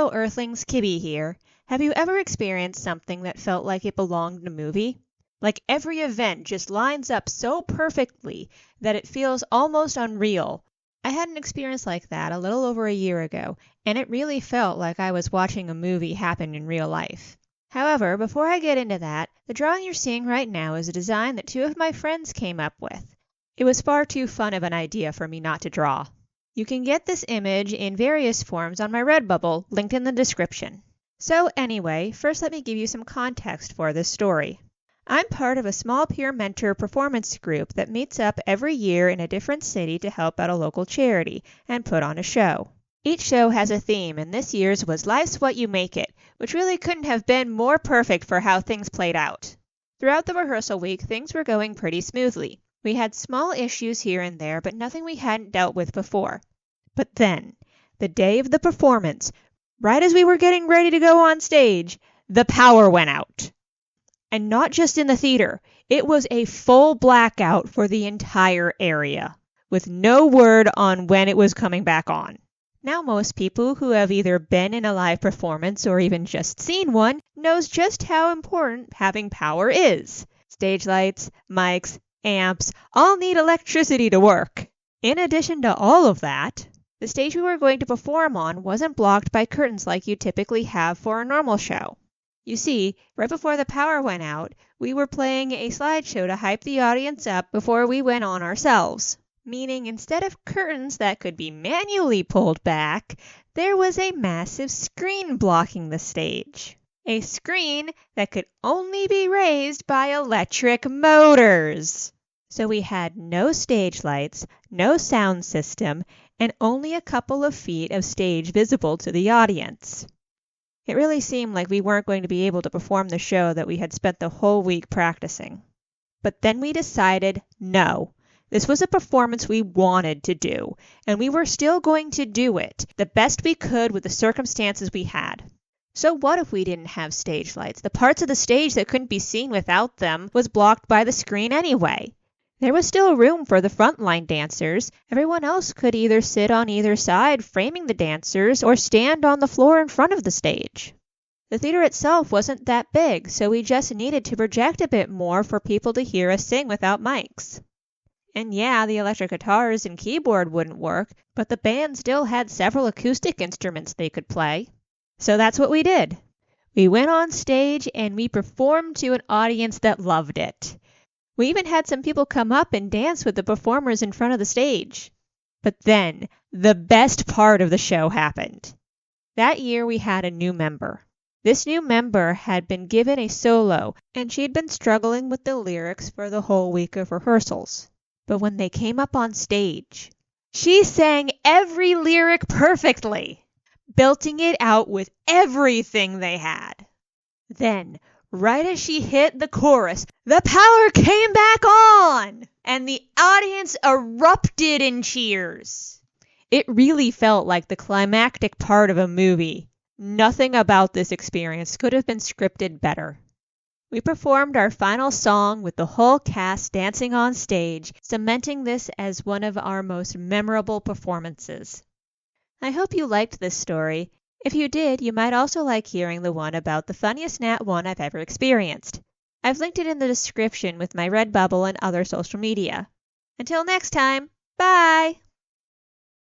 Hello Earthlings, Kibby here. Have you ever experienced something that felt like it belonged in a movie? Like every event just lines up so perfectly that it feels almost unreal. I had an experience like that a little over a year ago, and it really felt like I was watching a movie happen in real life. However, before I get into that, the drawing you're seeing right now is a design that two of my friends came up with. It was far too fun of an idea for me not to draw. You can get this image in various forms on my Redbubble, linked in the description. So anyway, first let me give you some context for this story. I'm part of a small peer mentor performance group that meets up every year in a different city to help out a local charity and put on a show. Each show has a theme, and this year's was Life's What You Make It, which really couldn't have been more perfect for how things played out. Throughout the rehearsal week, things were going pretty smoothly. We had small issues here and there, but nothing we hadn't dealt with before. But then, the day of the performance, right as we were getting ready to go on stage, the power went out. And not just in the theater, it was a full blackout for the entire area, with no word on when it was coming back on. Now most people who have either been in a live performance or even just seen one knows just how important having power is. Stage lights, mics, amps, all need electricity to work. In addition to all of that, the stage we were going to perform on wasn't blocked by curtains like you typically have for a normal show. You see, right before the power went out, we were playing a slideshow to hype the audience up before we went on ourselves. Meaning instead of curtains that could be manually pulled back, there was a massive screen blocking the stage. A screen that could only be raised by electric motors. So we had no stage lights, no sound system, and only a couple of feet of stage visible to the audience. It really seemed like we weren't going to be able to perform the show that we had spent the whole week practicing. But then we decided, no, this was a performance we wanted to do, and we were still going to do it the best we could with the circumstances we had. So what if we didn't have stage lights? The parts of the stage that couldn't be seen without them was blocked by the screen anyway. There was still room for the frontline dancers. Everyone else could either sit on either side framing the dancers or stand on the floor in front of the stage. The theater itself wasn't that big, so we just needed to project a bit more for people to hear us sing without mics. And yeah, the electric guitars and keyboard wouldn't work, but the band still had several acoustic instruments they could play. So that's what we did. We went on stage and we performed to an audience that loved it. We even had some people come up and dance with the performers in front of the stage. But then, the best part of the show happened. That year we had a new member. This new member had been given a solo, and she'd been struggling with the lyrics for the whole week of rehearsals. But when they came up on stage, she sang every lyric perfectly, belting it out with everything they had. Then, right as she hit the chorus, the power came back on, and the audience erupted in cheers. It really felt like the climactic part of a movie. Nothing about this experience could have been scripted better. We performed our final song with the whole cast dancing on stage, cementing this as one of our most memorable performances. I hope you liked this story. If you did, you might also like hearing the one about the funniest Nat 1 I've ever experienced. I've linked it in the description with my Redbubble and other social media. Until next time, bye!